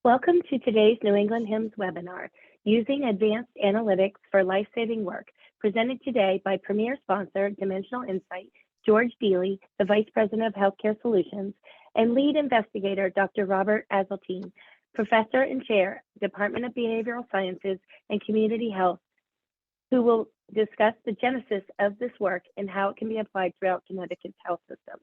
Welcome to today's New England Himss webinar, Using Advanced Analytics for Life-Saving Work, presented today by premier sponsor, Dimensional Insight, George Deely, the Vice President of Healthcare Solutions, and lead investigator, Dr. Robert Asyltine, Professor and Chair, Department of Behavioral Sciences and Community Health, who will discuss the genesis of this work and how it can be applied throughout Connecticut's health system.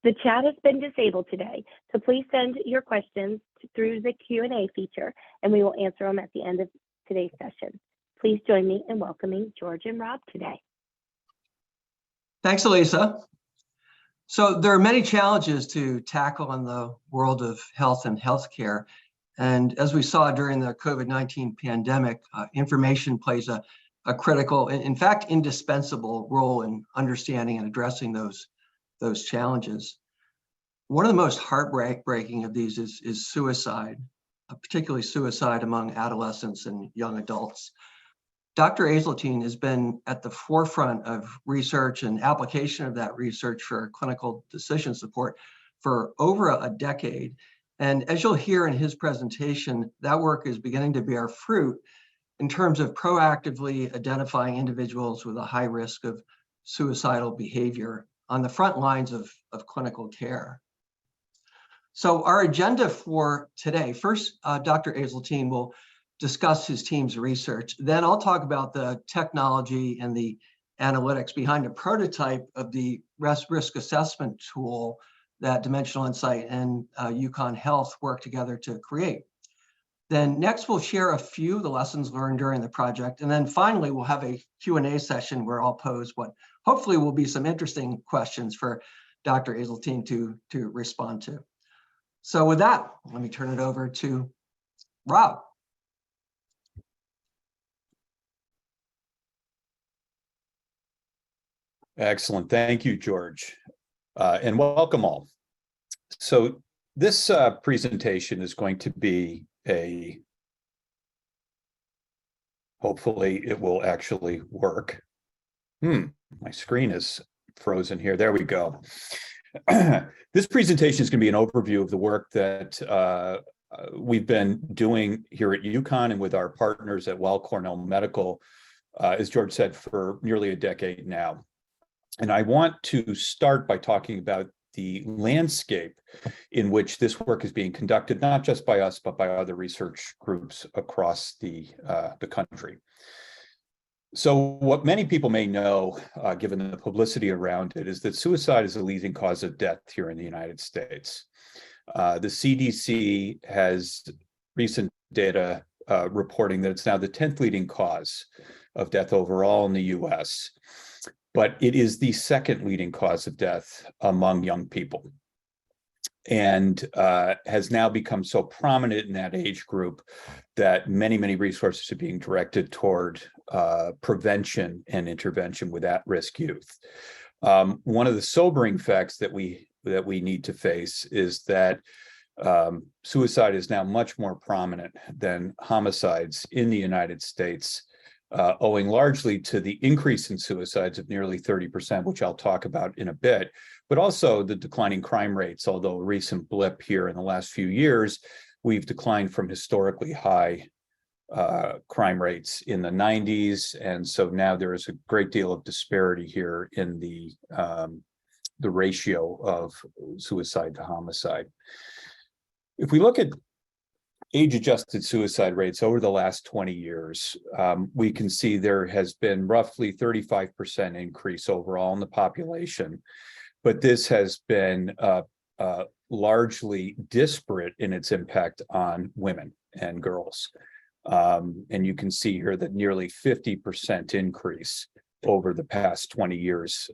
The chat has been disabled today, so please send your questions through the Q&A feature, and we will answer them at the end of today's session. Please join me in welcoming George and Rob today. Thanks, Elisa. So there are many challenges to tackle in the world of health and healthcare. And as we saw during the COVID-19 pandemic, information plays a critical, in fact, indispensable role in understanding and addressing those challenges. One of the most heartbreaking of these is suicide, particularly suicide among adolescents and young adults. Dr. Asyltine has been at the forefront of research and application of that research for clinical decision support for over a decade. And as you'll hear in his presentation, that work is beginning to bear fruit in terms of proactively identifying individuals with a high risk of suicidal behavior on the front lines of clinical care. So our agenda for today, first, Dr. Asyltine will discuss his team's research. Then I'll talk about the technology and the analytics behind a prototype of the risk assessment tool that Dimensional Insight and UConn Health work together to create. Then next, we'll share a few of the lessons learned during the project. And then finally, we'll have a Q&A session where I'll pose what hopefully will be some interesting questions for Dr. Asyltine to respond to. So with that, let me turn it over to Rob. Excellent. Thank you, George. And welcome all. So this presentation is going to be hopefully it will actually work. My screen is frozen here. There we go. This presentation is going to be an overview of the work that we've been doing here at UConn and with our partners at Weill Cornell Medical, as George said, for nearly a decade now. And I want to start by talking about the landscape in which this work is being conducted, not just by us, but by other research groups across the country. So what many people may know, given the publicity around it, is that suicide is a leading cause of death here in the United States. The CDC has recent data reporting that it's now the 10th leading cause of death overall in the US, but it is the second leading cause of death among young people, and has now become so prominent in that age group that many resources are being directed toward prevention and intervention with at-risk youth. One of the sobering facts that we need to face is that suicide is now much more prominent than homicides in the United States, owing largely to the increase in suicides of nearly 30%, which I'll talk about in a bit, but also the declining crime rates. Although a recent blip here in the last few years, we've declined from historically high crime rates in the 90s. And so now there is a great deal of disparity here in the ratio of suicide to homicide. If we look at age-adjusted suicide rates over the last 20 years, we can see there has been roughly 35% increase overall in the population, but this has been largely disparate in its impact on women and girls. And you can see here that nearly 50% increase over the past 20 years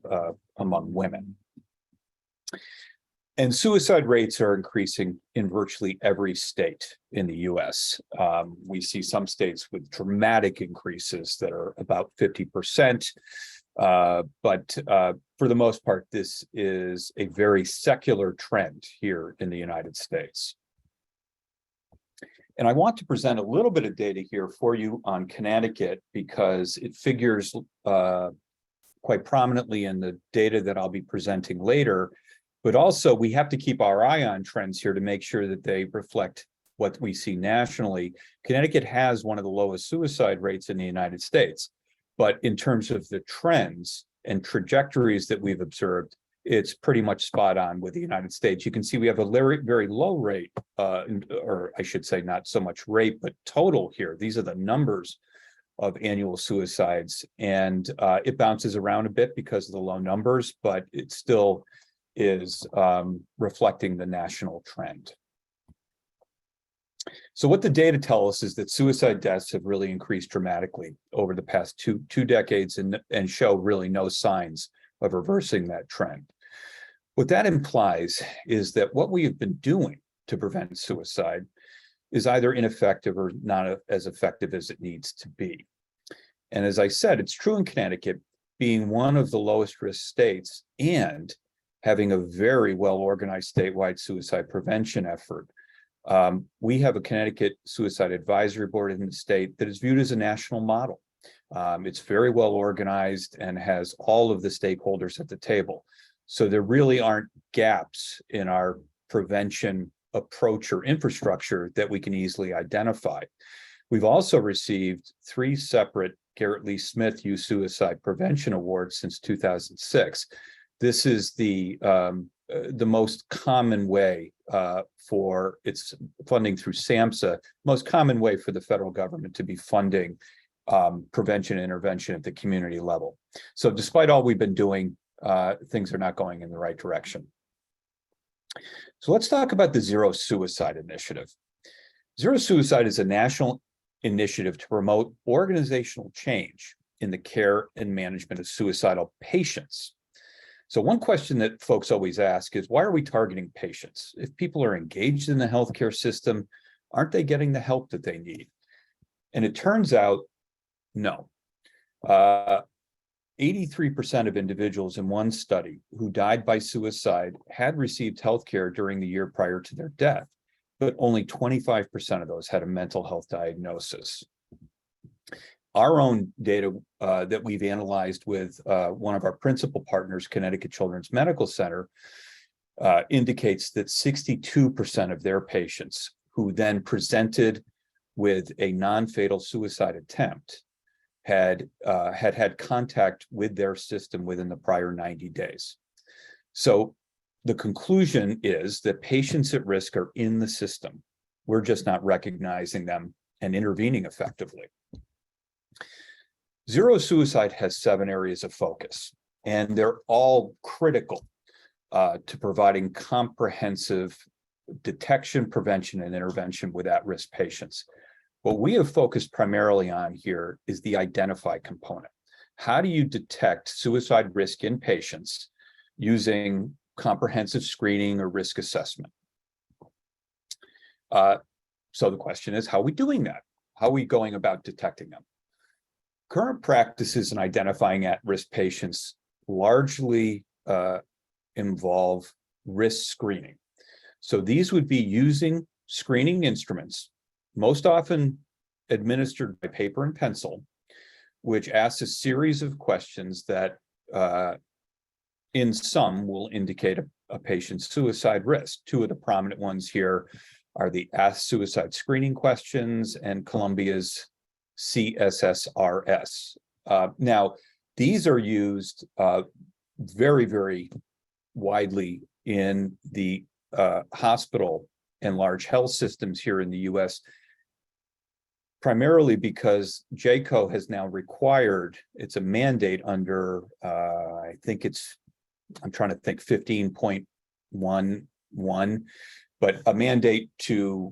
among women. And suicide rates are increasing in virtually every state in the US. We see some states with dramatic increases that are about 50%, but for the most part, this is a very secular trend here in the United States. And I want to present a little bit of data here for you on Connecticut because it figures quite prominently in the data that I'll be presenting later. But also, we have to keep our eye on trends here to make sure that they reflect what we see nationally, Connecticut has one of the lowest suicide rates in the United States. But in terms of the trends and trajectories that we've observed, it's pretty much spot on with the United States. You can see we have a very, very low rate, or I should say not so much rate, but total here. These are the numbers of annual suicides, and it bounces around a bit because of the low numbers, but it still is reflecting the national trend. So what the data tell us is that suicide deaths have really increased dramatically over the past two decades and show really no signs of reversing that trend. What that implies is that what we have been doing to prevent suicide is either ineffective or not as effective as it needs to be. And as I said, it's true in Connecticut, being one of the lowest risk states and having a very well organized statewide suicide prevention effort. We have a Connecticut Suicide Advisory Board in the state that is viewed as a national model. It's very well organized and has all of the stakeholders at the table. So there really aren't gaps in our prevention approach or infrastructure that we can easily identify. We've also received 3 separate Garrett Lee Smith Youth Suicide Prevention Awards since 2006. This is the most common way for its funding through SAMHSA, most common way for the federal government to be funding prevention and intervention at the community level. So despite all we've been doing, things are not going in the right direction. So let's talk about the Zero Suicide Initiative. Zero Suicide is a national initiative to promote organizational change in the care and management of suicidal patients. So one question that folks always ask is, why are we targeting patients? If people are engaged in the healthcare system, aren't they getting the help that they need? And it turns out, no. 83% of individuals in one study who died by suicide had received healthcare during the year prior to their death, but only 25% of those had a mental health diagnosis. Our own data that we've analyzed with one of our principal partners, Connecticut Children's Medical Center, indicates that 62% of their patients who then presented with a non-fatal suicide attempt had contact with their system within the prior 90 days. So the conclusion is that patients at risk are in the system. We're just not recognizing them and intervening effectively. Zero Suicide has 7 areas of focus, and they're all critical to providing comprehensive detection, prevention, and intervention with at-risk patients. What we have focused primarily on here is the identify component. How do you detect suicide risk in patients using comprehensive screening or risk assessment? So the question is, how are we doing that? How are we going about detecting them? Current practices in identifying at-risk patients largely involve risk screening. So these would be using screening instruments, most often administered by paper and pencil, which asks a series of questions that in some will indicate a patient's suicide risk. 2 of the prominent ones here are the Ask Suicide Screening questions and Columbia's CSSRS. Now, these are used very, very widely in the hospital and large health systems here in the US, primarily because JCAHO has now required, it's a mandate under, I think it's, I'm trying to think 15.11, but a mandate to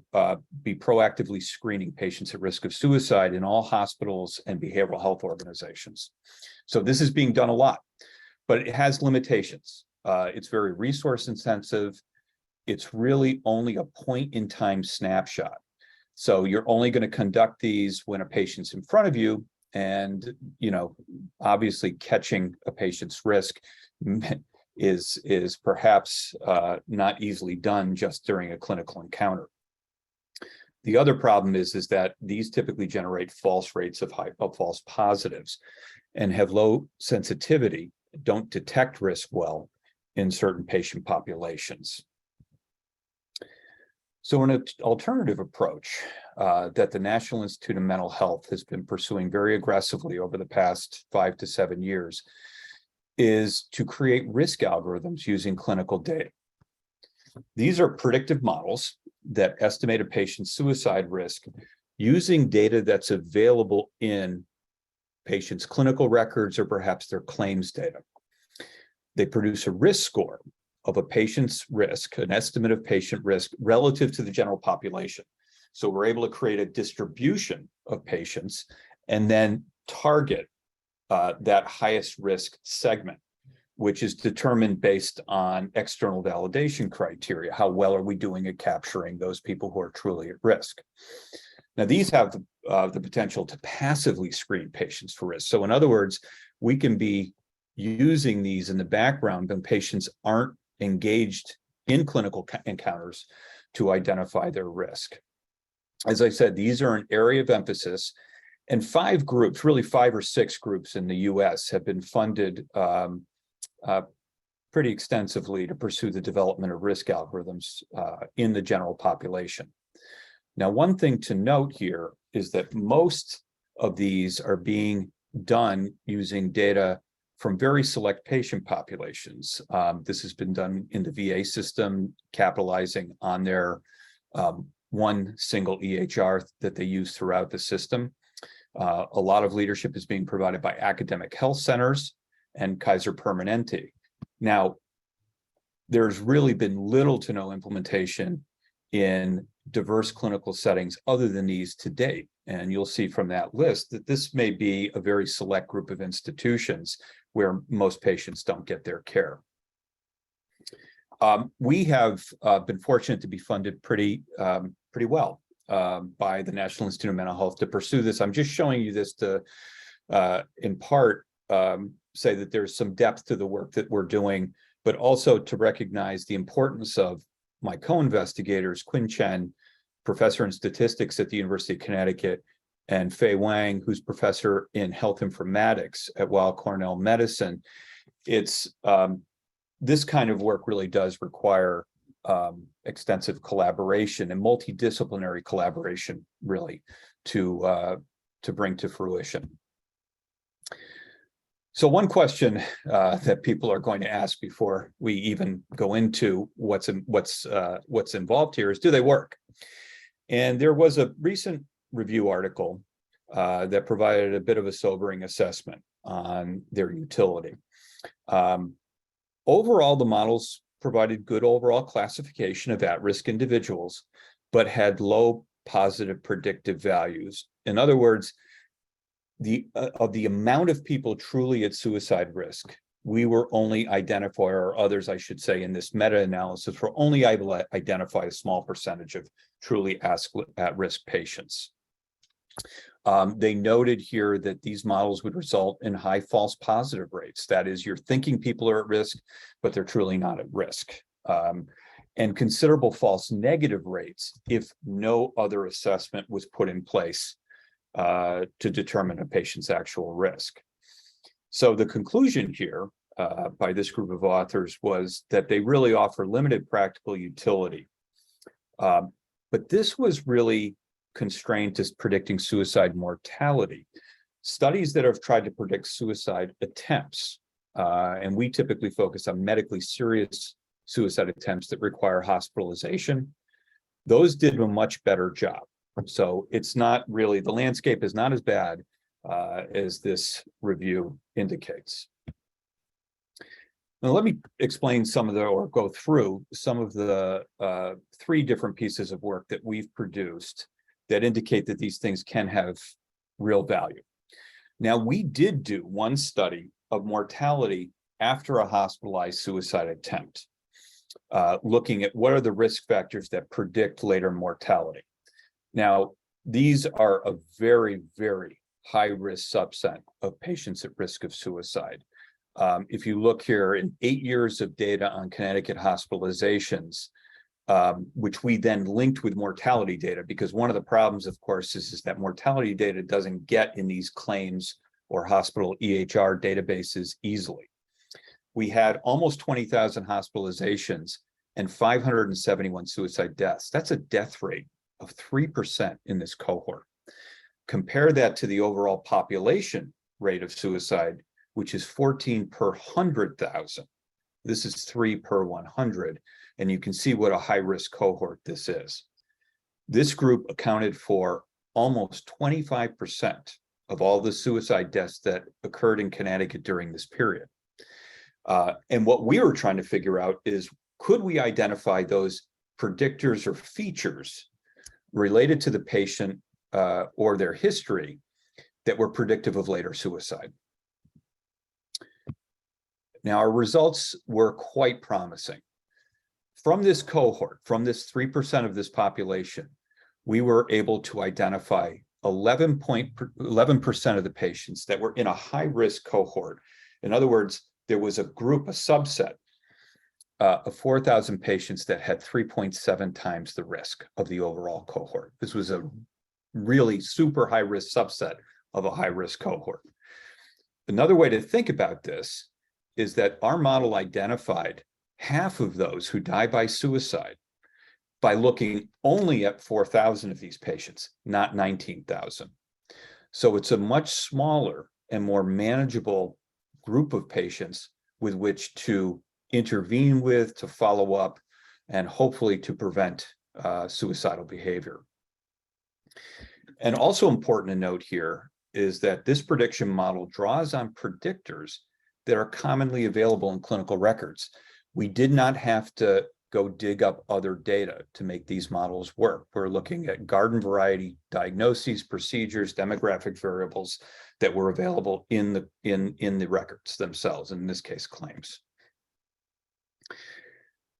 be proactively screening patients at risk of suicide in all hospitals and behavioral health organizations. So this is being done a lot, but it has limitations. It's very resource intensive. It's really only a point in time snapshot. So you're only going to conduct these when a patient's in front of you, and, you know, obviously catching a patient's risk is perhaps not easily done just during a clinical encounter. The other problem is that these typically generate false rates of false positives and have low sensitivity, don't detect risk well in certain patient populations. So an alternative approach that the National Institute of Mental Health has been pursuing very aggressively over the past 5 to 7 years is to create risk algorithms using clinical data. These are predictive models that estimate a patient's suicide risk using data that's available in patients' clinical records or perhaps their claims data. They produce a risk score of a patient's risk, an estimate of patient risk relative to the general population. So we're able to create a distribution of patients and then target that highest risk segment, which is determined based on external validation criteria. How well are we doing at capturing those people who are truly at risk? Now, these have the potential to passively screen patients for risk. So in other words, we can be using these in the background when patients aren't engaged in clinical encounters to identify their risk. As I said, these are an area of emphasis, and 5 groups, really 5 or 6 groups in the US have been funded pretty extensively to pursue the development of risk algorithms in the general population. Now, one thing to note here is that most of these are being done using data from very select patient populations. This has been done in the VA system, capitalizing on their one single EHR that they use throughout the system. A lot of leadership is being provided by academic health centers and Kaiser Permanente. Now, there's really been little to no implementation in diverse clinical settings other than these to date. And you'll see from that list that this may be a very select group of institutions where most patients don't get their care. We have been fortunate to be funded pretty well by the National Institute of Mental Health to pursue this. I'm just showing you this to, in part, say that there's some depth to the work that we're doing, but also to recognize the importance of my co-investigators, Quinn Chen, professor in statistics at the University of Connecticut, and Fei Wang, who's professor in health informatics at Weill Cornell Medicine. It's this kind of work really does require extensive collaboration and multidisciplinary collaboration, really, to bring to fruition. So one question that people are going to ask before we even go into what's involved here is, do they work? And there was a recent review article that provided a bit of a sobering assessment on their utility. Overall, the models provided good overall classification of at-risk individuals, but had low positive predictive values. In other words, of the amount of people truly at suicide risk, we were only identify, or others, I should say, in this meta-analysis, were only able to identify a small percentage of truly at-risk patients. They noted here that these models would result in high false positive rates. That is, you're thinking people are at risk, but they're truly not at risk. And considerable false negative rates if no other assessment was put in place to determine a patient's actual risk. So the conclusion here by this group of authors was that they really offer limited practical utility. But this was really constrained to predicting suicide mortality. Studies that have tried to predict suicide attempts, and we typically focus on medically serious suicide attempts that require hospitalization, those did a much better job. So it's not really, the landscape is not as bad as this review indicates. Now let me explain some of the, or go through some of the 3 different pieces of work that we've produced that indicate that these things can have real value. Now, we did do one study of mortality after a hospitalized suicide attempt, looking at what are the risk factors that predict later mortality. Now, these are a very, very high-risk subset of patients at risk of suicide. If you look here in 8 years of data on Connecticut hospitalizations, which we then linked with mortality data, because one of the problems, of course, is that mortality data doesn't get in these claims or hospital EHR databases easily. We had almost 20,000 hospitalizations and 571 suicide deaths. That's a death rate of 3% in this cohort. Compare that to the overall population rate of suicide, which is 14 per 100,000. This is 3 per 100, and you can see what a high-risk cohort this is. This group accounted for almost 25% of all the suicide deaths that occurred in Connecticut during this period. And what we were trying to figure out is, could we identify those predictors or features related to the patient or their history that were predictive of later suicide? Now, our results were quite promising. From this cohort, from this 3% of this population, we were able to identify 11% of the patients that were in a high-risk cohort. In other words, there was a group, a subset of 4,000 patients that had 3.7 times the risk of the overall cohort. This was a really super high-risk subset of a high-risk cohort. Another way to think about this is that our model identified half of those who die by suicide by looking only at 4,000 of these patients, not 19,000. So it's a much smaller and more manageable group of patients with which to intervene with, to follow up, and hopefully to prevent suicidal behavior. And also important to note here is that this prediction model draws on predictors that are commonly available in clinical records. We did not have to go dig up other data to make these models work. We're looking at garden variety diagnoses, procedures, demographic variables that were available in the records themselves, in this case, claims.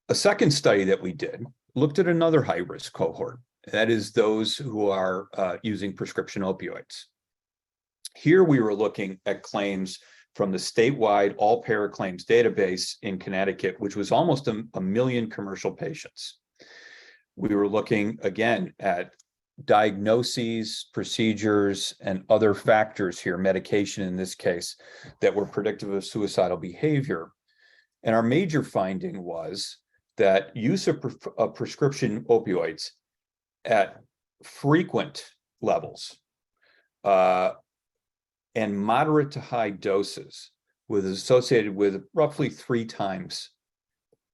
A second study that we did looked at another high-risk cohort, that is those who are using prescription opioids. Here we were looking at claims from the statewide all-payer claims database in Connecticut, which was almost a million commercial patients. We were looking again at diagnoses, procedures, and other factors here, medication in this case, that were predictive of suicidal behavior. And our major finding was that use of prescription opioids at frequent levels and moderate to high doses was associated with roughly 3 times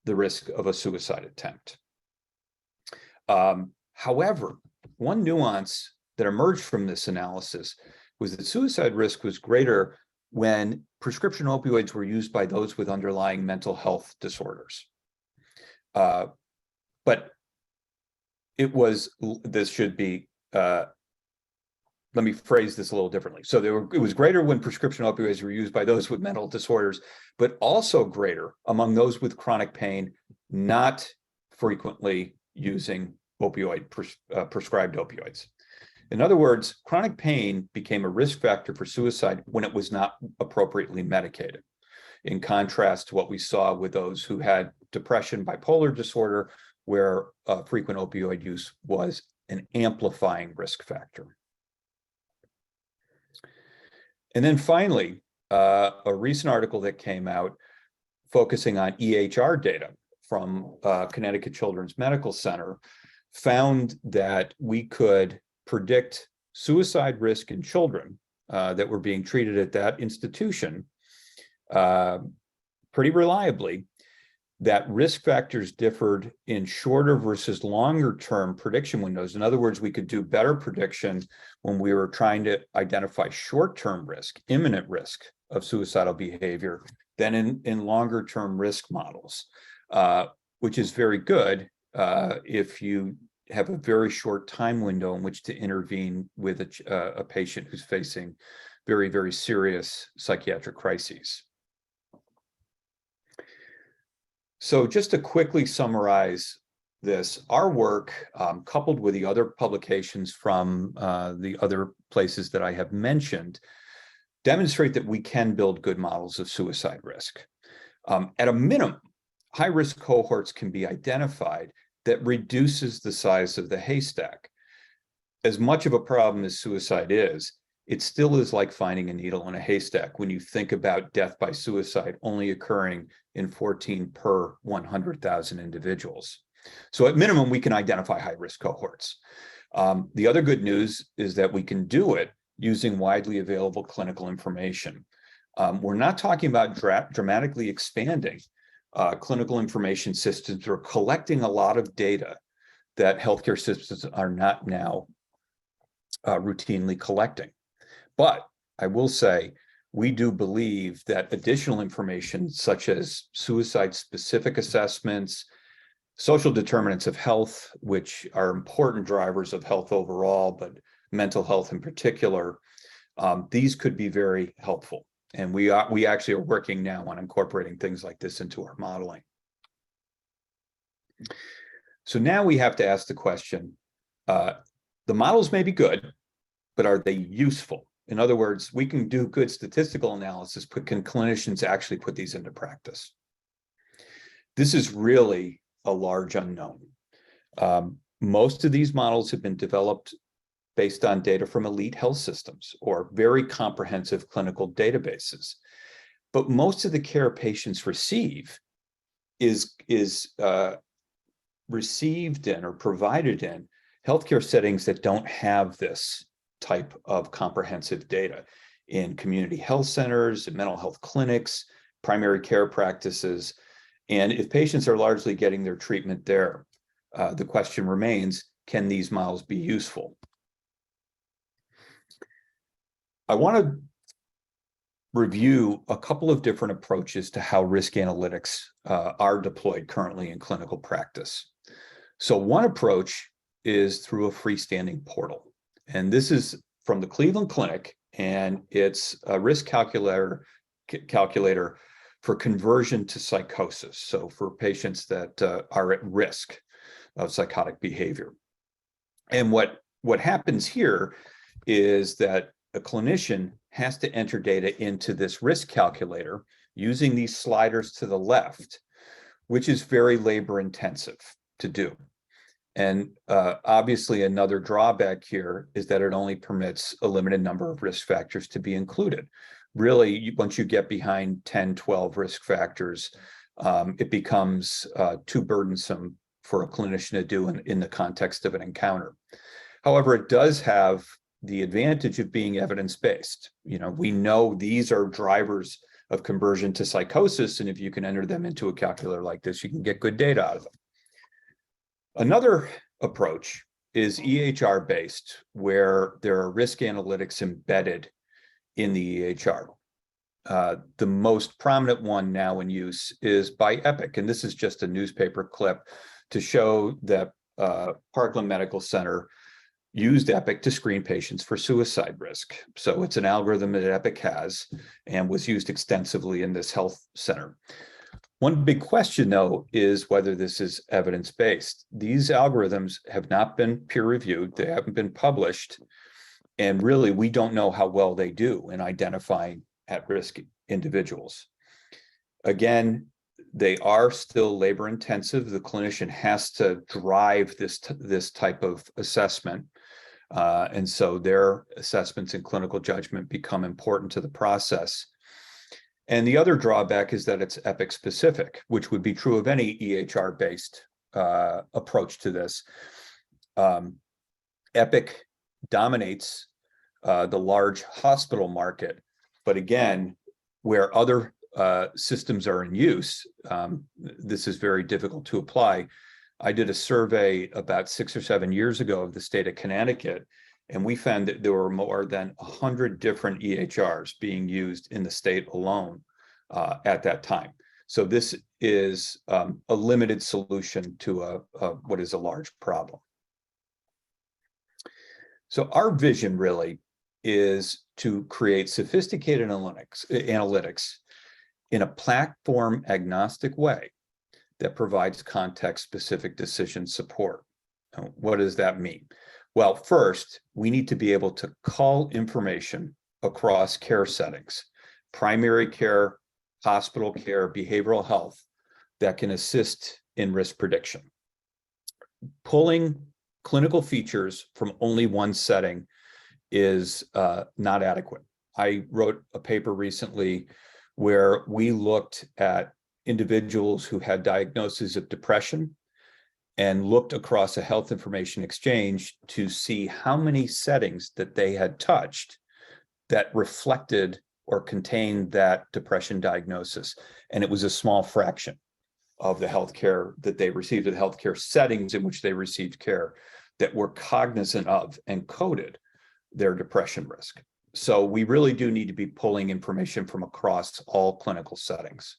the risk of a suicide attempt. However, one nuance that emerged from this analysis was that suicide risk was greater when prescription opioids were used by those with underlying mental health disorders. But it was, this should be, let me phrase this a little differently. So it was greater when prescription opioids were used by those with mental disorders, but also greater among those with chronic pain, not frequently using prescribed opioids. In other words, chronic pain became a risk factor for suicide when it was not appropriately medicated, in contrast to what we saw with those who had depression, bipolar disorder, where frequent opioid use was an amplifying risk factor. And then finally, a recent article that came out focusing on EHR data from Connecticut Children's Medical Center found that we could predict suicide risk in children that were being treated at that institution pretty reliably, that risk factors differed in shorter versus longer term prediction windows. In other words, we could do better prediction when we were trying to identify short-term risk, imminent risk of suicidal behavior than in longer term risk models, which is very good if you have a very short time window in which to intervene with a patient who's facing very, very serious psychiatric crises. So just to quickly summarize this, our work, coupled with the other publications from the other places that I have mentioned, demonstrate that we can build good models of suicide risk. At a minimum, high-risk cohorts can be identified that reduces the size of the haystack. As much of a problem as suicide is, it still is like finding a needle in a haystack when you think about death by suicide only occurring in 14 per 100,000 individuals. So at minimum, we can identify high-risk cohorts. The other good news is that we can do it using widely available clinical information. We're not talking about dramatically expanding clinical information systems. We're collecting a lot of data that healthcare systems are not now routinely collecting. But I will say, we do believe that additional information such as suicide-specific assessments, social determinants of health, which are important drivers of health overall, but mental health in particular, these could be very helpful. And we actually are working now on incorporating things like this into our modeling. So now we have to ask the question, the models may be good, but are they useful? In other words, we can do good statistical analysis, but can clinicians actually put these into practice? This is really a large unknown. Most of these models have been developed based on data from elite health systems or very comprehensive clinical databases. But most of the care patients receive is received in or provided in healthcare settings that don't have this type of comprehensive data, in community health centers, in mental health clinics, primary care practices. And if patients are largely getting their treatment there, the question remains, can these models be useful? I want to review a couple of different approaches to how risk analytics are deployed currently in clinical practice. So one approach is through a freestanding portal. And this is from the Cleveland Clinic, and it's a risk calculator for conversion to psychosis. So for patients that are at risk of psychotic behavior. And what happens here is that a clinician has to enter data into this risk calculator using these sliders to the left, which is very labor intensive to do. And obviously another drawback here is that it only permits a limited number of risk factors to be included. Really, once you get behind 10, 12 risk factors, it becomes too burdensome for a clinician to do in the context of an encounter. However, it does have the advantage of being evidence-based. You know, we know these are drivers of conversion to psychosis, and if you can enter them into a calculator like this, you can get good data out of them. Another approach is EHR-based, where there are risk analytics embedded in the EHR. The most prominent one now in use is by Epic, and this is just a newspaper clip to show that Parkland Medical Center used Epic to screen patients for suicide risk. So it's an algorithm that Epic has and was used extensively in this health center. One big question, though, is whether this is evidence-based. These algorithms have not been peer-reviewed, they haven't been published, and really we don't know how well they do in identifying at-risk individuals. Again, they are still labor-intensive. The clinician has to drive this type of assessment. And so their assessments and clinical judgment become important to the process. And the other drawback is that it's Epic specific, which would be true of any EHR-based approach to this. Epic dominates the large hospital market, but again, where other systems are in use, this is very difficult to apply. I did a survey about 6 or 7 years ago of the state of Connecticut, and we found that there were more than 100 different EHRs being used in the state alone at that time. So this is a limited solution to what is a large problem. So our vision really is to create sophisticated analytics in a platform agnostic way that provides context-specific decision support. Now, what does that mean? Well, first, we need to be able to call information across care settings, primary care, hospital care, behavioral health, that can assist in risk prediction. Pulling clinical features from only one setting is not adequate. I wrote a paper recently where we looked at individuals who had diagnoses of depression and looked across a health information exchange to see how many settings that they had touched that reflected or contained that depression diagnosis. And it was a small fraction of the healthcare that they received, the healthcare settings in which they received care, that were cognizant of and coded their depression risk. So we really do need to be pulling information from across all clinical settings.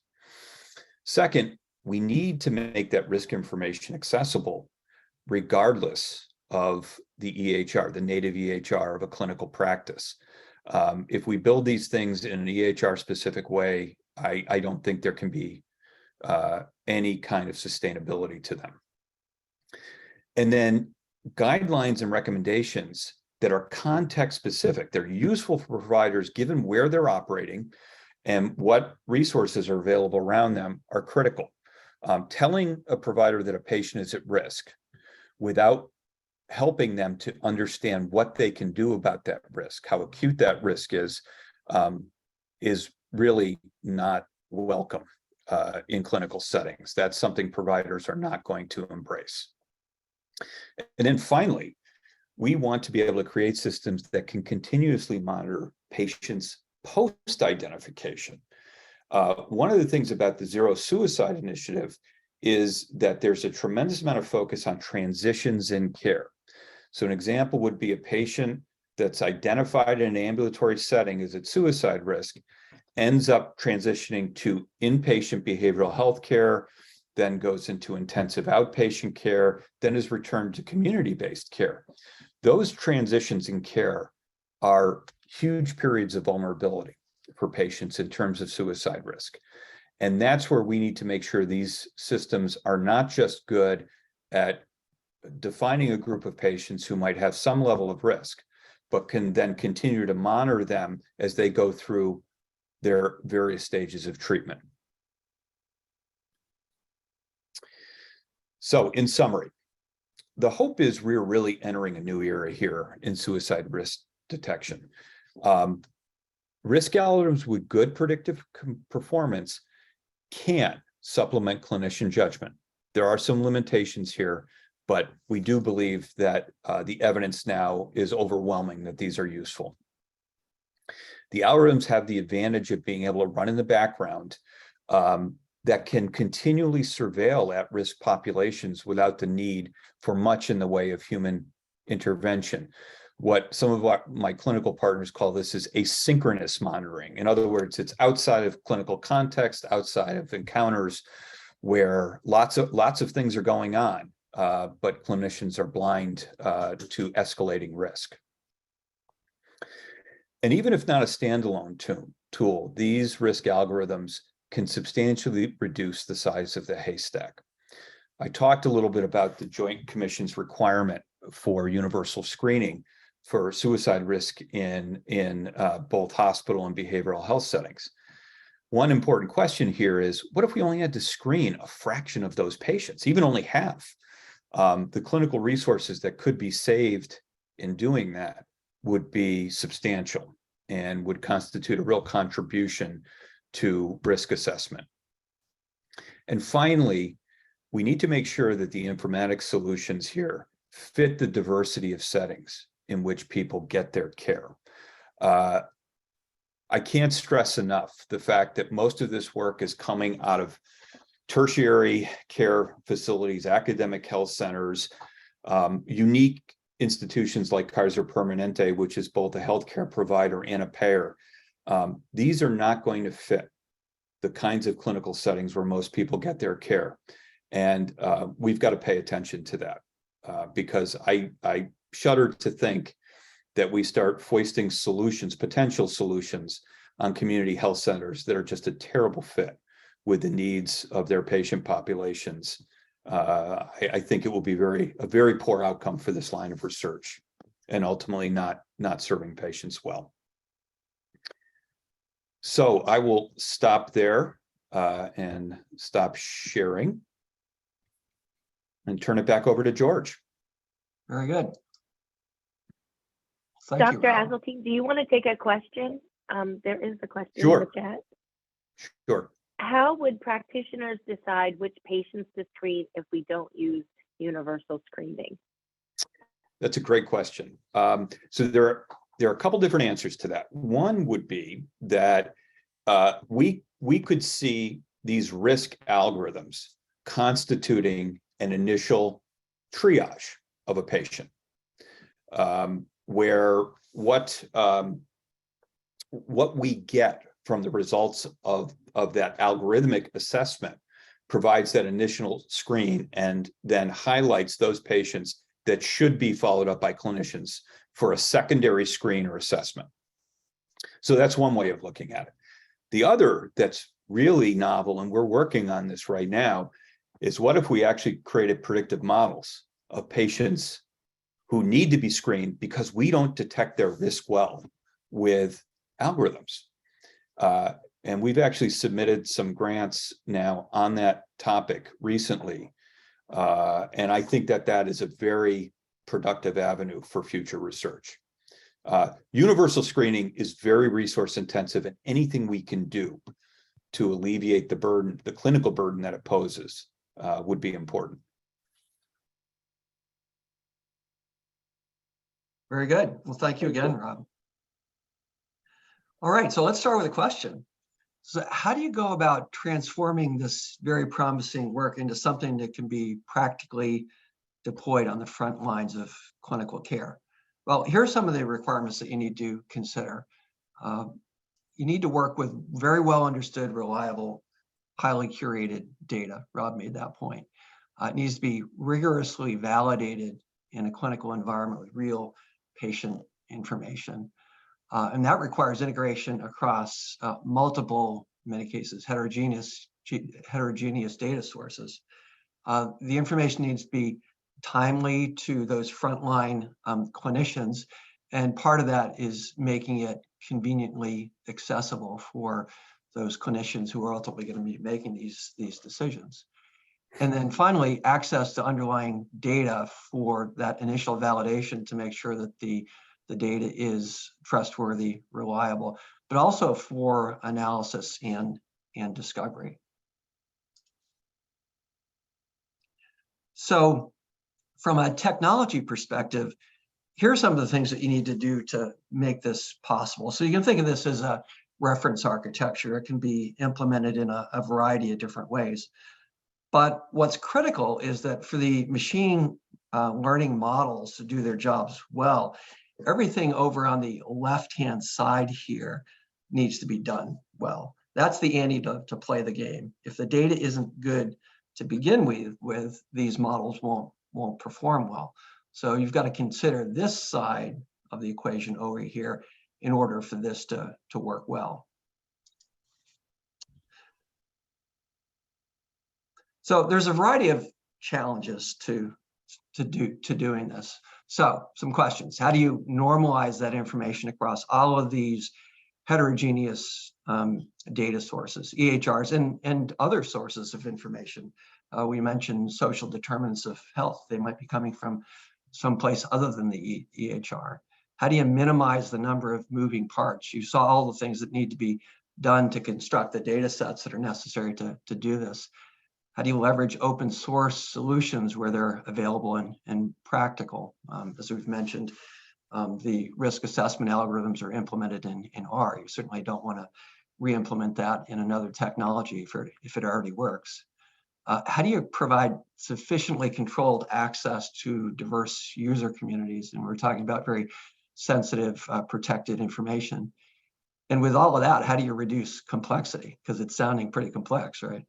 Second, we need to make that risk information accessible regardless of the EHR, the native EHR of a clinical practice. If we build these things in an EHR specific way, I don't think there can be any kind of sustainability to them. And then guidelines and recommendations that are context specific, they're useful for providers given where they're operating and what resources are available around them are critical. Telling a provider that a patient is at risk without helping them to understand what they can do about that risk, how acute that risk is really not welcome in clinical settings. That's something providers are not going to embrace. And then finally, we want to be able to create systems that can continuously monitor patients post-identification. One of the things about the Zero Suicide Initiative is that there's a tremendous amount of focus on transitions in care. So an example would be a patient that's identified in an ambulatory setting as at suicide risk, ends up transitioning to inpatient behavioral health care, then goes into intensive outpatient care, then is returned to community-based care. Those transitions in care are huge periods of vulnerability for patients in terms of suicide risk. And that's where we need to make sure these systems are not just good at defining a group of patients who might have some level of risk, but can then continue to monitor them as they go through their various stages of treatment. So in summary, the hope is we're really entering a new era here in suicide risk detection. Risk algorithms with good predictive performance can supplement clinician judgment. There are some limitations here, but we do believe that the evidence now is overwhelming that these are useful. The algorithms have the advantage of being able to run in the background that can continually surveil at-risk populations without the need for much in the way of human intervention. What some of my clinical partners call this is asynchronous monitoring. In other words, it's outside of clinical context, outside of encounters where lots of things are going on, but clinicians are blind to escalating risk. And even if not a standalone tool, these risk algorithms can substantially reduce the size of the haystack. I talked a little bit about the Joint Commission's requirement for universal screening for suicide risk in both hospital and behavioral health settings. One important question here is, what if we only had to screen a fraction of those patients, even only half? The clinical resources that could be saved in doing that would be substantial and would constitute a real contribution to risk assessment. And finally, we need to make sure that the informatics solutions here fit the diversity of settings in which people get their care. I can't stress enough the fact that most of this work is coming out of tertiary care facilities, academic health centers, unique institutions like Kaiser Permanente, which is both a healthcare provider and a payer. These are not going to fit the kinds of clinical settings where most people get their care. And we've got to pay attention to that because I shudder to think that we start foisting solutions, potential solutions on community health centers that are just a terrible fit with the needs of their patient populations. I think it will be a very poor outcome for this line of research and ultimately not serving patients well. So I will stop there and stop sharing and turn it back over to George. Very good. Thank you, Dr. Rob. Hazeltine, do you want to take a question? There is a question in Sure. the chat. Sure. How would practitioners decide which patients to screen if we don't use universal screening? That's a great question. So there are a couple different answers to that. One would be that we could see these risk algorithms constituting an initial triage of a patient, where what we get from the results of that algorithmic assessment provides that initial screen and then highlights those patients that should be followed up by clinicians for a secondary screen or assessment. So that's one way of looking at it. The other that's really novel, and we're working on this right now, is what if we actually created predictive models of patients who need to be screened because we don't detect their risk well with algorithms. And we've actually submitted some grants now on that topic recently. And I think that is a very productive avenue for future research. Universal screening is very resource intensive, and anything we can do to alleviate the burden, the clinical burden that it poses, would be important. Very good. Well, thank you again, Rob. All right, so let's start with a question. So how do you go about transforming this very promising work into something that can be practically deployed on the front lines of clinical care? Well, here are some of the requirements that you need to consider. You need to work with very well understood, reliable, highly curated data. Rob made that point. It needs to be rigorously validated in a clinical environment with real patient information. And that requires integration across multiple, in many cases, heterogeneous data sources. The information needs to be timely to those frontline clinicians, and part of that is making it conveniently accessible for those clinicians who are ultimately going to be making these decisions. And then finally, access to underlying data for that initial validation to make sure that the data is trustworthy, reliable, but also for analysis and discovery. So from a technology perspective, here are some of the things that you need to do to make this possible. So you can think of this as a reference architecture. It can be implemented in a variety of different ways. But what's critical is that for the machine learning models to do their jobs well, everything over on the left-hand side here needs to be done well. That's the ante to play the game. If the data isn't good to begin with, these models won't perform well. So you've got to consider this side of the equation over here in order for this to work well. So there's a variety of challenges to doing this. So some questions. How do you normalize that information across all of these heterogeneous data sources, EHRs, and other sources of information? We mentioned social determinants of health. They might be coming from someplace other than the EHR. How do you minimize the number of moving parts? You saw all the things that need to be done to construct the data sets that are necessary to do this. How do you leverage open source solutions where they're available and practical? As we've mentioned, the risk assessment algorithms are implemented in R. You certainly don't want to re-implement that in another technology if it already works. How do you provide sufficiently controlled access to diverse user communities? And we're talking about very sensitive, protected information. And with all of that, how do you reduce complexity? Because it's sounding pretty complex, right?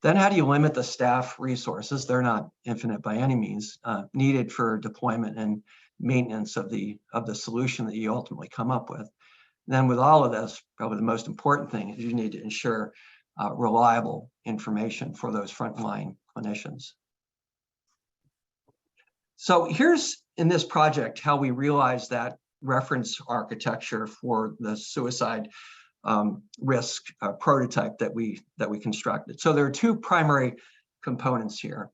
Then how do you limit the staff resources? They're not infinite by any means, needed for deployment and maintenance of the solution that you ultimately come up with. And then with all of this, probably the most important thing is you need to ensure reliable information for those frontline clinicians. So here's in this project how we realize that reference architecture for the suicide risk prototype that we constructed. So there are two primary components here.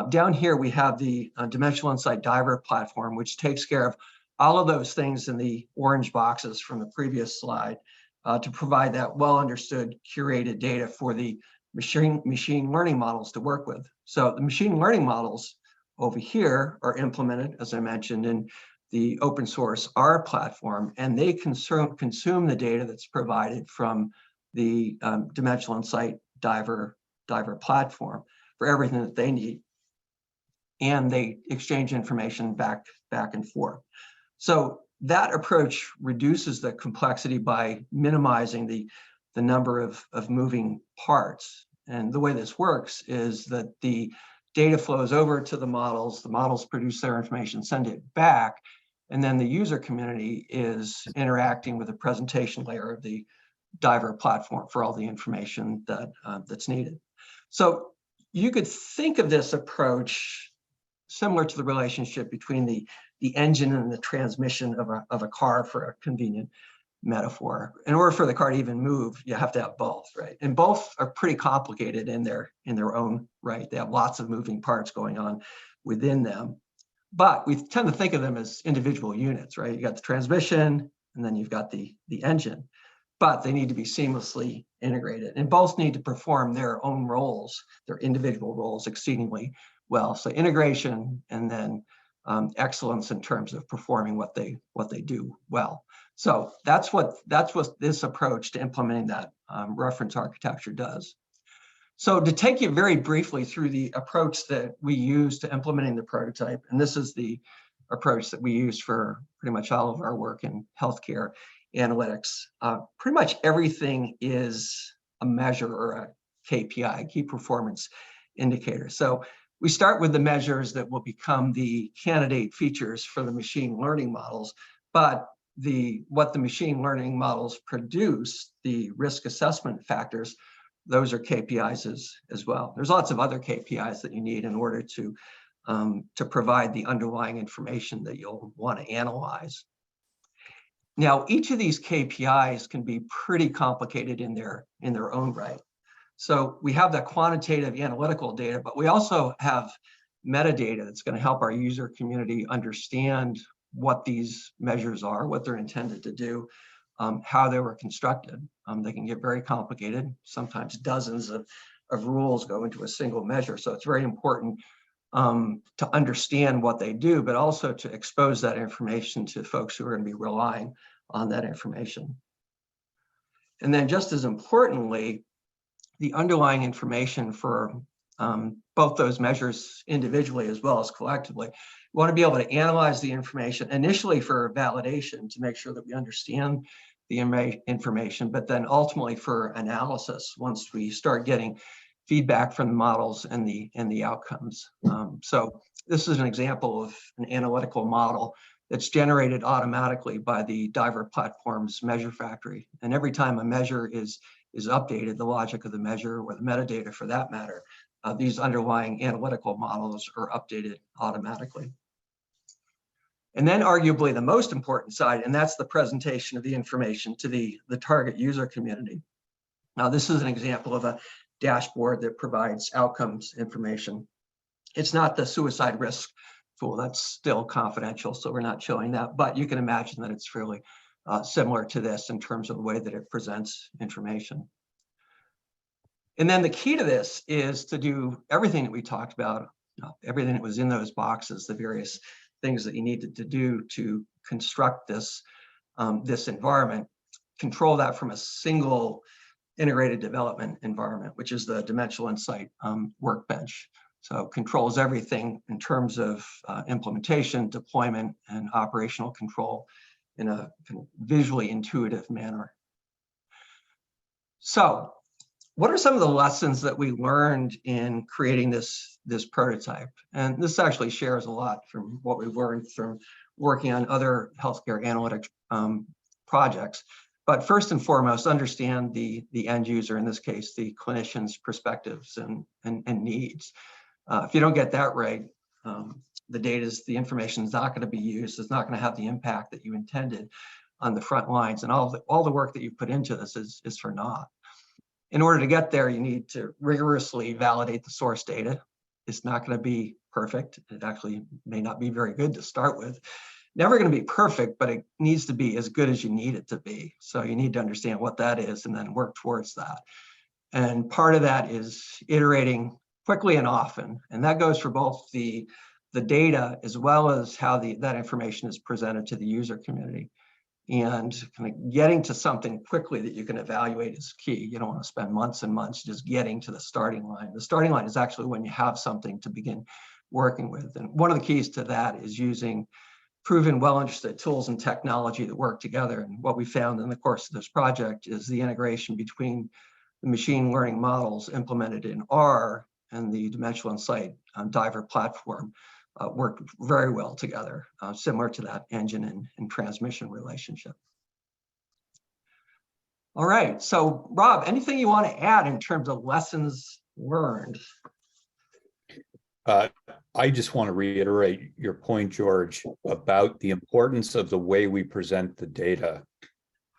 Down here we have the Dimensional Insight Diver platform, which takes care of all of those things in the orange boxes from the previous slide to provide that well understood curated data for the machine learning models to work with. So the machine learning models over here are implemented, as I mentioned, in the open source R platform, and they consume the data that's provided from the Dimensional Insight Diver platform for everything that they need. And they exchange information back and forth. So that approach reduces the complexity by minimizing the number of moving parts. And the way this works is that the data flows over to the models produce their information, send it back, and then the user community is interacting with the presentation layer of the Diver platform for all the information that that's needed. So you could think of this approach similar to the relationship between the engine and the transmission of a car, for a convenient metaphor. In order for the car to even move, you have to have both, right? And both are pretty complicated in their own right. They have lots of moving parts going on within them. But we tend to think of them as individual units, right? You got the transmission, and then you've got the engine. But they need to be seamlessly integrated, and both need to perform their own roles, their individual roles, exceedingly well. So integration, and then excellence in terms of performing what they do well. So that's what this approach to implementing that reference architecture does. So to take you very briefly through the approach that we use to implementing the prototype, and this is the approach that we use for pretty much all of our work in healthcare analytics. Pretty much everything is a measure or a KPI, key performance indicator. So we start with the measures that will become the candidate features for the machine learning models, but what the machine learning models produce, the risk assessment factors, those are KPIs as well. There's lots of other KPIs that you need in order to provide the underlying information that you'll want to analyze. Now, each of these KPIs can be pretty complicated in their own right. So we have the quantitative analytical data, but we also have metadata that's going to help our user community understand what these measures are, what they're intended to do, how they were constructed. They can get very complicated. Sometimes dozens of rules go into a single measure. So it's very important to understand what they do, but also to expose that information to folks who are going to be relying on that information. And then just as importantly, the underlying information for both those measures individually as well as collectively. We want to be able to analyze the information initially for validation to make sure that we understand the information, but then ultimately for analysis once we start getting feedback from the models and the outcomes. So this is an example of an analytical model that's generated automatically by the Diver platform's measure factory. And every time a measure is updated, the logic of the measure or the metadata for that matter, these underlying analytical models are updated automatically. And then arguably the most important side, and that's the presentation of the information to the target user community. Now, this is an example of a dashboard that provides outcomes information. It's not the suicide risk tool, that's still confidential, so we're not showing that, but you can imagine that it's fairly similar to this in terms of the way that it presents information. And then the key to this is to do everything that we talked about, everything that was in those boxes, the various things that you needed to do to construct this, this environment, control that from a single integrated development environment, which is the Dimensional Insight workbench. So controls everything in terms of implementation, deployment, and operational control in a visually intuitive manner. So what are some of the lessons that we learned in creating this prototype? And this actually shares a lot from what we've learned from working on other healthcare analytics projects. But first and foremost, understand the end user, in this case, the clinician's perspectives and needs. If you don't get that right, the information is not going to be used. It's not going to have the impact that you intended on the front lines, and all the work that you put into this is for naught. In order to get there, you need to rigorously validate the source data. It's not going to be perfect. It actually may not be very good to start with. never going to be perfect, but it needs to be as good as you need it to be. So you need to understand what that is and then work towards that. And part of that is iterating quickly and often. And that goes for both the data as well as how that information is presented to the user community. And kind of getting to something quickly that you can evaluate is key. You don't want to spend months and months just getting to the starting line. The starting line is actually when you have something to begin working with. And one of the keys to that is using proven, well-understood tools and technology that work together. And what we found in the course of this project is the integration between the machine learning models implemented in R and the Dimensional Insight Diver platform worked very well together, similar to that engine and transmission relationship. All right, so Rob, anything you want to add in terms of lessons learned? I just want to reiterate your point, George, about the importance of the way we present the data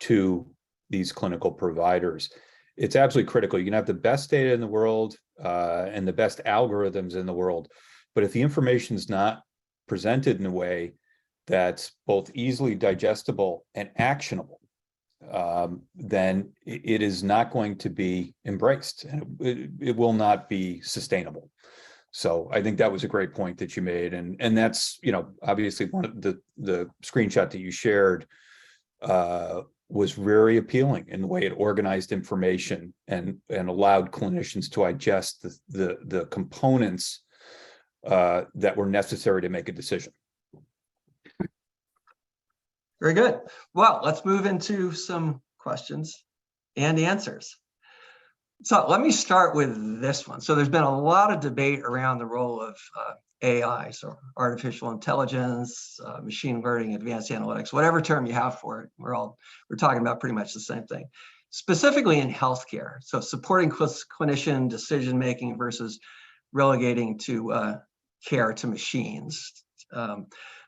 to these clinical providers. It's absolutely critical. You can have the best data in the world and the best algorithms in the world, but if the information is not presented in a way that's both easily digestible and actionable, then it is not going to be embraced, and it will not be sustainable. So I think that was a great point that you made, and that's, you know, obviously one of the screenshot that you shared was very appealing in the way it organized information and allowed clinicians to digest the components that were necessary to make a decision. Very good. Well, let's move into some questions and answers. So let me start with this one. So there's been a lot of debate around the role of AI, so artificial intelligence, machine learning, advanced analytics, whatever term you have for it. We're talking about pretty much the same thing, specifically in healthcare. So supporting clinician decision-making versus relegating to care to machines.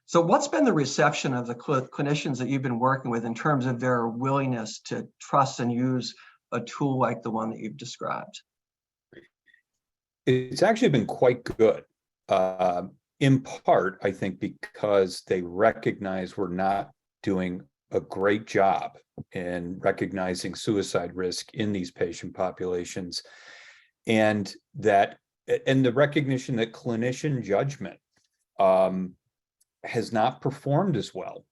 So what's been the reception of the clinicians that you've been working with in terms of their willingness to trust and use a tool like the one that you've described? It's actually been quite good. In part, I think, because they recognize we're not doing a great job in recognizing suicide risk in these patient populations, and the recognition that clinician judgment has not performed as well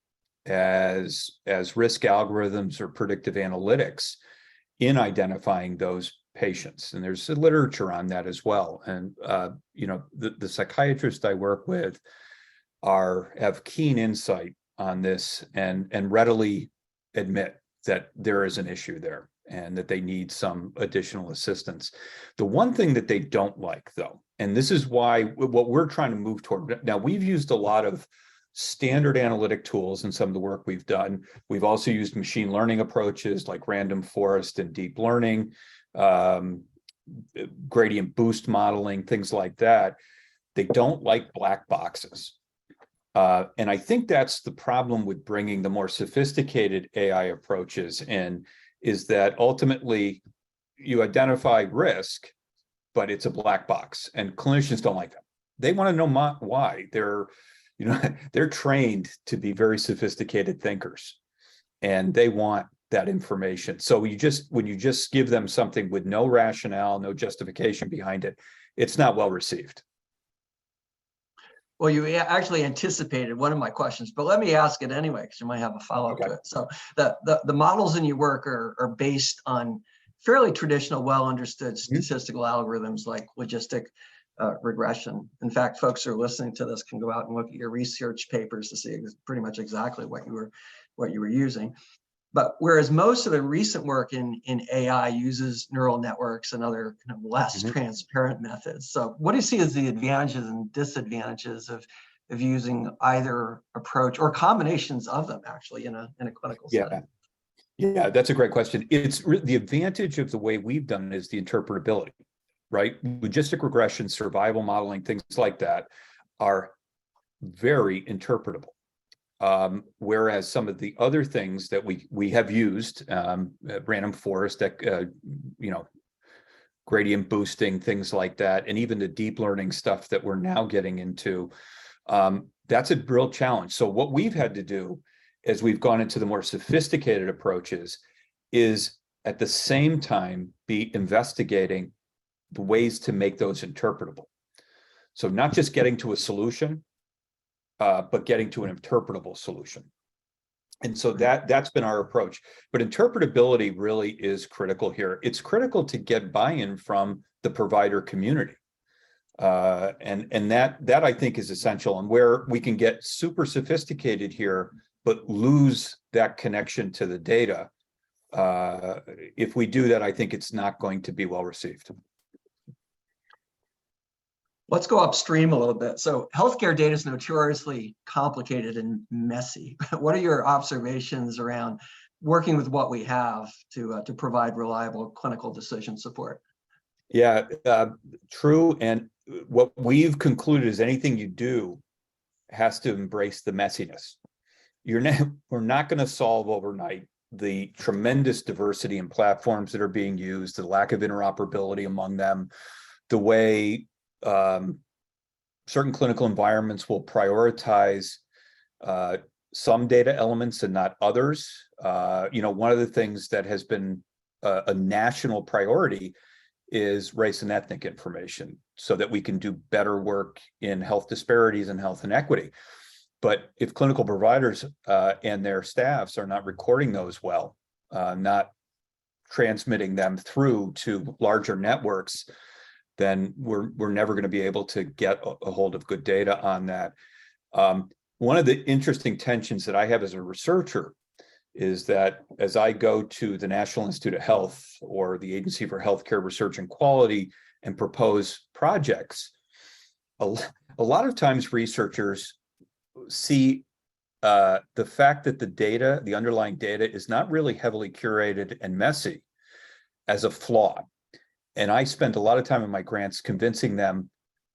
as risk algorithms or predictive analytics in identifying those patients. And there's literature on that as well. And you know, the psychiatrists I work with have keen insight on this and readily admit that there is an issue there and that they need some additional assistance. The one thing that they don't like, though, and this is why what we're trying to move toward. Now, we've used a lot of standard analytic tools in some of the work we've done. We've also used machine learning approaches like random forest and deep learning, gradient boost modeling, things like that. They don't like black boxes. And I think that's the problem with bringing the more sophisticated AI approaches in, is that ultimately you identify risk, but it's a black box, and clinicians don't like that. They want to know why. They're trained to be very sophisticated thinkers, and they want that information. So when you just give them something with no rationale, no justification behind it, it's not well received. Well, you actually anticipated one of my questions, but let me ask it anyway, because you might have a follow-up to it. So the models in your work are based on fairly traditional, well-understood statistical algorithms like logistic regression. In fact, folks who are listening to this can go out and look at your research papers to see pretty much exactly what you were using. But whereas most of the recent work in AI uses neural networks and other kind of less transparent methods. So what do you see as the advantages and disadvantages of using either approach or combinations of them actually in a clinical setting? Yeah, that's a great question. It's the advantage of the way we've done is the interpretability, right? Logistic regression, survival modeling, things like that are very interpretable. Whereas some of the other things that we have used, random forest, gradient boosting, things like that, and even the deep learning stuff that we're now getting into, that's a real challenge. So what we've had to do as we've gone into the more sophisticated approaches is at the same time be investigating the ways to make those interpretable. So not just getting to a solution, but getting to an interpretable solution. And so that's been our approach. But interpretability really is critical here. It's critical to get buy-in from the provider community. And that I think is essential, and where we can get super sophisticated here, but lose that connection to the data. If we do that, I think it's not going to be well received. Let's go upstream a little bit. So healthcare data is notoriously complicated and messy. What are your observations around working with what we have to provide reliable clinical decision support? Yeah, true. And what we've concluded is anything you do has to embrace the messiness. We're not going to solve overnight the tremendous diversity in platforms that are being used, the lack of interoperability among them, the way certain clinical environments will prioritize some data elements and not others. One of the things that has been a national priority is race and ethnic information so that we can do better work in health disparities and health inequity. But if clinical providers and their staffs are not recording those well, not transmitting them through to larger networks, then we're never going to be able to get a hold of good data on that. One of the interesting tensions that I have as a researcher is that as I go to the National Institute of Health or the Agency for Healthcare Research and Quality and propose projects, a lot of times researchers see the fact that the underlying data is not really heavily curated and messy as a flaw. And I spent a lot of time in my grants convincing them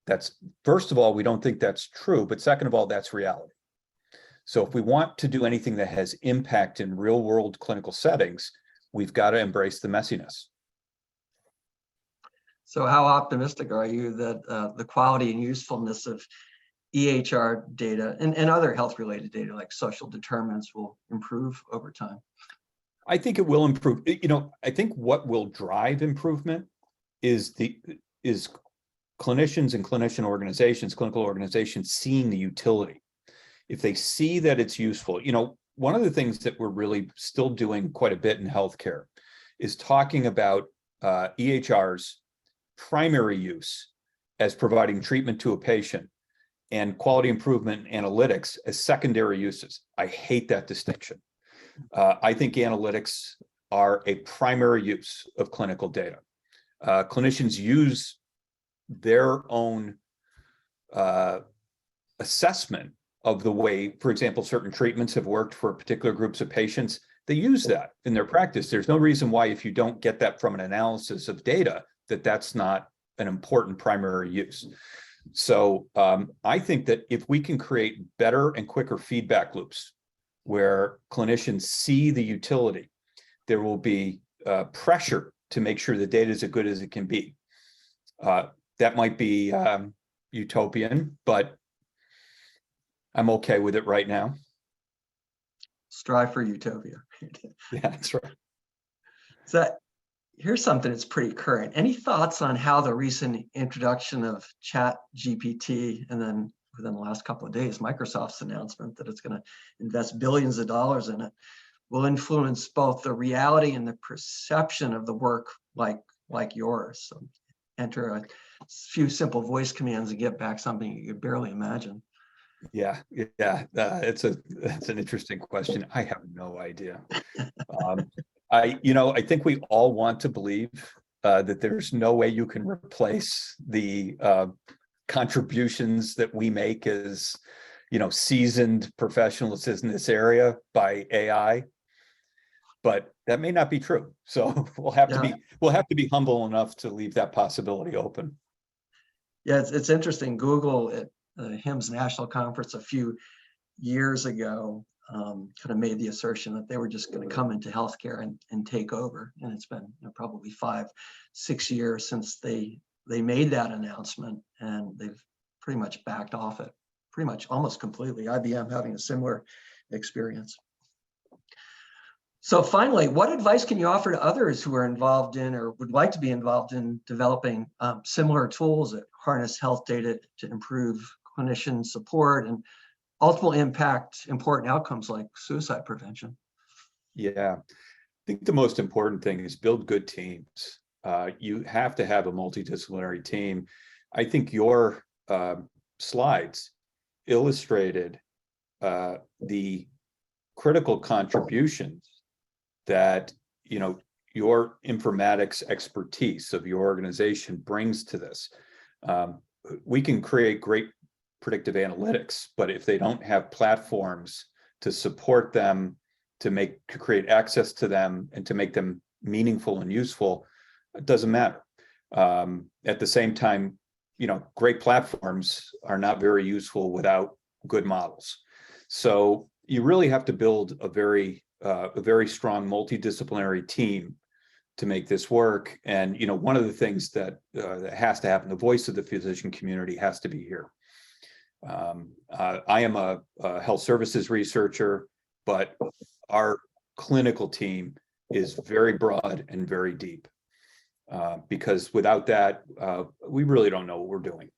that's, first of all, we don't think that's true, but second of all, that's reality. So if we want to do anything that has impact in real world clinical settings, we've got to embrace the messiness. So how optimistic are you that the quality and usefulness of EHR data and other health related data like social determinants will improve over time? I think it will improve. I think what will drive improvement is clinicians and clinician organizations, clinical organizations seeing the utility. If they see that it's useful, one of the things that we're really still doing quite a bit in healthcare is talking about EHR's primary use as providing treatment to a patient and quality improvement analytics as secondary uses. I hate that distinction. I think analytics are a primary use of clinical data. Clinicians use their own assessment of the way, for example, certain treatments have worked for particular groups of patients. They use that in their practice. There's no reason why, if you don't get that from an analysis of data, that's not an important primary use. So I think that if we can create better and quicker feedback loops where clinicians see the utility, there will be pressure to make sure the data is as good as it can be. That might be utopian, but I'm okay with it right now. Strive for utopia. Yeah, that's right. So here's something that's pretty current. Any thoughts on how the recent introduction of ChatGPT and then within the last couple of days, Microsoft's announcement that it's going to invest billions of dollars in it will influence both the reality and the perception of the work like yours? So enter a few simple voice commands and get back something you could barely imagine. Yeah. It's an interesting question. I have no idea. I think we all want to believe that there's no way you can replace the contributions that we make as, seasoned professionals in this area by AI, but that may not be true. So we'll have to be humble enough to leave that possibility open. Yeah, it's interesting. Google at the Himss National Conference a few years ago kind of made the assertion that they were just going to come into healthcare and take over. And it's been probably 5-6 years since they made that announcement, and they've pretty much backed off it pretty much almost completely. IBM having a similar experience. So finally, what advice can you offer to others who are involved in or would like to be involved in developing similar tools that harness health data to improve clinician support and ultimately impact important outcomes like suicide prevention? Yeah, I think the most important thing is build good teams. You have to have a multidisciplinary team. I think your slides illustrated the critical contributions that your informatics expertise of your organization brings to this. We can create great predictive analytics, but if they don't have platforms to support them, to create access to them and to make them meaningful and useful, it doesn't matter. At the same time, great platforms are not very useful without good models. So you really have to build a very strong multidisciplinary team to make this work. And one of the things that has to happen, the voice of the physician community has to be here. I am a health services researcher, but our clinical team is very broad and very deep, because without that, we really don't know what we're doing.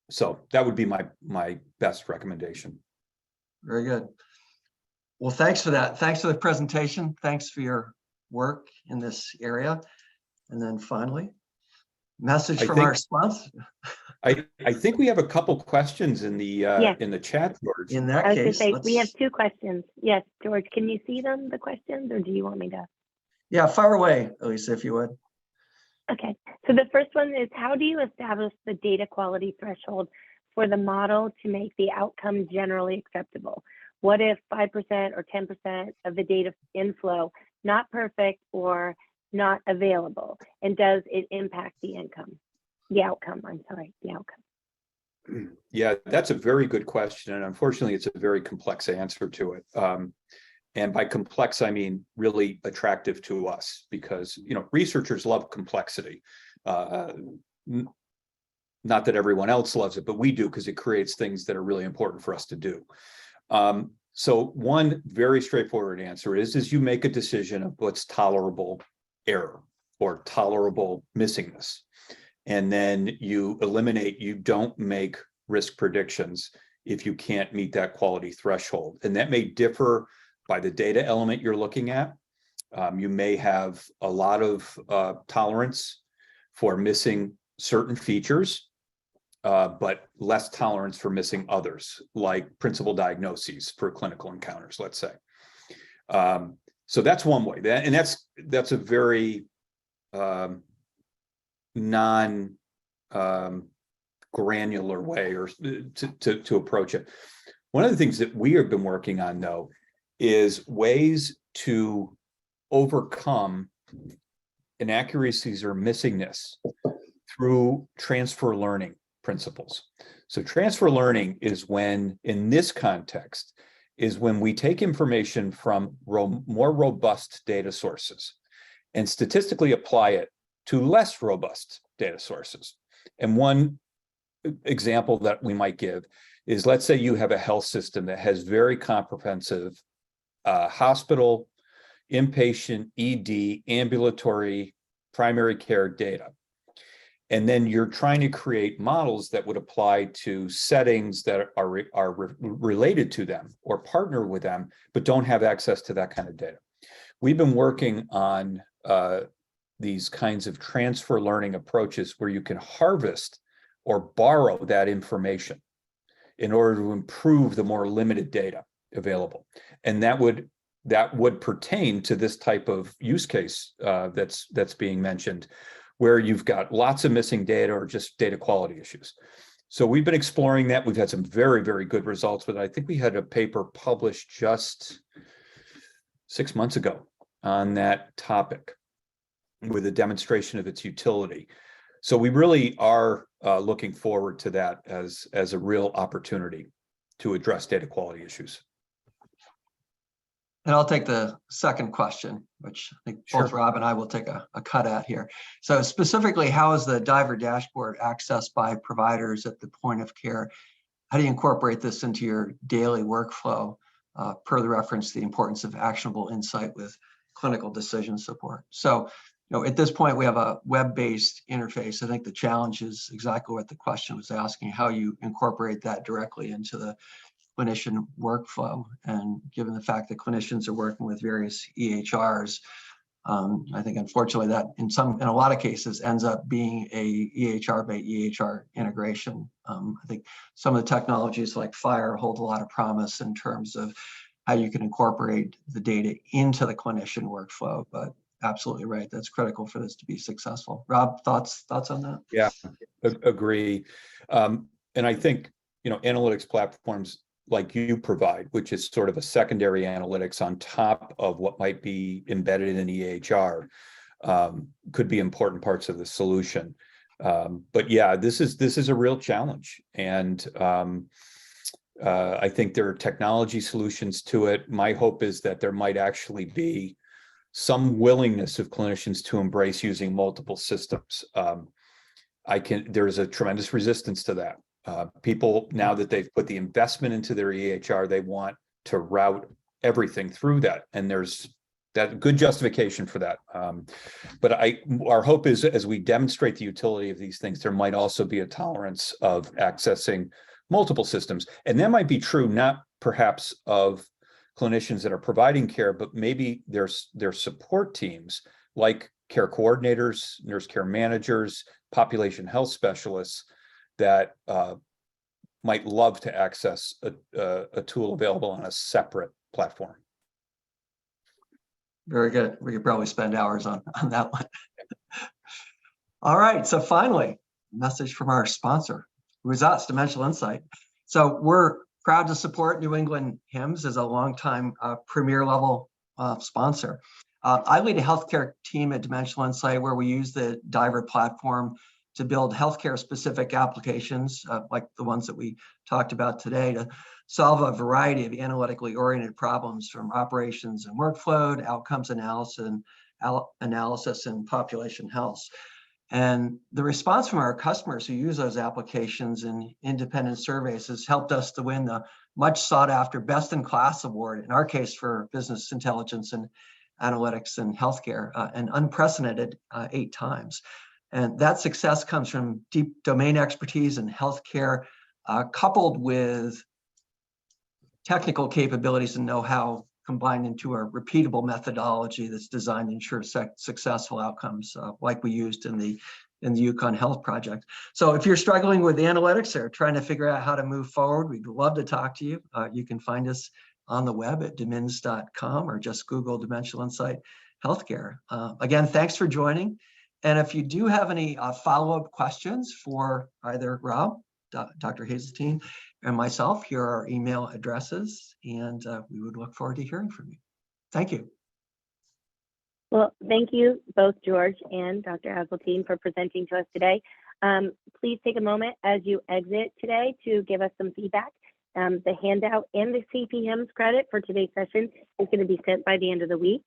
So that would be my best recommendation. Very good. Well, thanks for that. Thanks for the presentation. Thanks for your work in this area. And then finally, message from our sponsor. I think we have a couple questions in the Yes. in the chat, George. In that I was case, going to say, we have 2 questions. Yes, George, can you see them, the questions, or do you want me to? yeah, fire away, Elisa, if you would. Okay, so the first one is, how do you establish the data quality threshold for the model to make the outcome generally acceptable? What if 5% or 10% of the data inflow not perfect or not available? And does it impact the outcome? Yeah, that's a very good question. And unfortunately, it's a very complex answer to it. And by complex, I mean really attractive to us, because researchers love complexity. Not that everyone else loves it, but we do, because it creates things that are really important for us to do. So one very straightforward answer is you make a decision of what's tolerable error or tolerable missingness. And then you don't make risk predictions if you can't meet that quality threshold. And that may differ by the data element you're looking at. You may have a lot of tolerance for missing certain features, but less tolerance for missing others, like principal diagnoses for clinical encounters, let's say. So that's one way. That's a very non-granular way or to approach it. One of the things that we have been working on, though, is ways to overcome inaccuracies or missingness through transfer learning principles. So transfer learning is when, in this context, is when we take information from more robust data sources and statistically apply it to less robust data sources. And one example that we might give is, let's say you have a health system that has very comprehensive hospital, inpatient, ED, ambulatory, primary care data. And then you're trying to create models that would apply to settings that are related to them or partner with them, but don't have access to that kind of data. We've been working on these kinds of transfer learning approaches where you can harvest or borrow that information in order to improve the more limited data available. And that would pertain to this type of use case that's being mentioned, where you've got lots of missing data or just data quality issues. So we've been exploring that. We've had some very, very good results with it. I think we had a paper published just 6 months ago on that topic with a demonstration of its utility. So we really are looking forward to that as a real opportunity to address data quality issues. And I'll take the second question, which I think both Rob and I will take a cut at here. So specifically, how is the Diver dashboard accessed by providers at the point of care? how do you incorporate this into your daily workflow per the reference, the importance of actionable insight with clinical decision support. So, at this point, we have a web-based interface. I think the challenge is exactly what the question was asking, how you incorporate that directly into the clinician workflow. And given the fact that clinicians are working with various EHRs, I think unfortunately that in a lot of cases ends up being a EHR by EHR integration. I think some of the technologies like FHIR hold a lot of promise in terms of how you can incorporate the data into the clinician workflow, but absolutely right, that's critical for this to be successful. Rob, thoughts on that? Yeah, agree. And I think, analytics platforms like you provide, which is sort of a secondary analytics on top of what might be embedded in an EHR, could be important parts of the solution. But yeah, this is a real challenge. And I think there are technology solutions to it. My hope is that there might actually be some willingness of clinicians to embrace using multiple systems. There's a tremendous resistance to that. People, now that they've put the investment into their EHR, they want to route everything through that. And there's that good justification for that. But our hope is, as we demonstrate the utility of these things, there might also be a tolerance of accessing multiple systems. And that might be true, not perhaps of clinicians that are providing care, but maybe their support teams like care coordinators, nurse care managers, population health specialists that might love to access a tool available on a separate platform. Very good. We could probably spend hours on that one. All right. So finally, message from our sponsor, who is us, Dimensional Insight. So we're proud to support New England Himss as a longtime premier level sponsor. I lead a healthcare team at Dimensional Insight where we use the Diver platform to build healthcare specific applications like the ones that we talked about today to solve a variety of analytically oriented problems from operations and workflow to outcomes analysis and population health. And the response from our customers who use those applications in independent surveys has helped us to win the much sought after Best in Class award, in our case for business intelligence and analytics and healthcare, an unprecedented 8 times. And that success comes from deep domain expertise in healthcare, coupled with technical capabilities and know-how combined into a repeatable methodology that's designed to ensure successful outcomes, like we used in the Yukon Health Project. So if you're struggling with analytics or trying to figure out how to move forward, we'd love to talk to you. You can find us on the web at dimins.com or just Google Dimensional Insight Healthcare. Again, thanks for joining. And if you do have any follow-up questions for either Rob, Dr. Hazeltine, and myself, here are our email addresses, and we would look forward to hearing from you. Thank you. Well, thank you both, George and Dr. Hazeltine, for presenting to us today. Please take a moment as you exit today to give us some feedback. The handout and the CP Himss credit for today's session is going to be sent by the end of the week.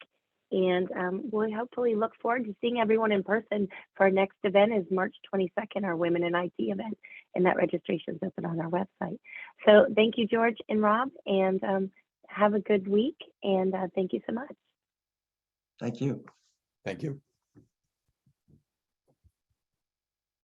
And we'll hopefully look forward to seeing everyone in person for our next event is March 22nd, our Women in IT event, and that registration is open on our website. So thank you, George and Rob, and have a good week, and thank you so much. Thank you. Thank you.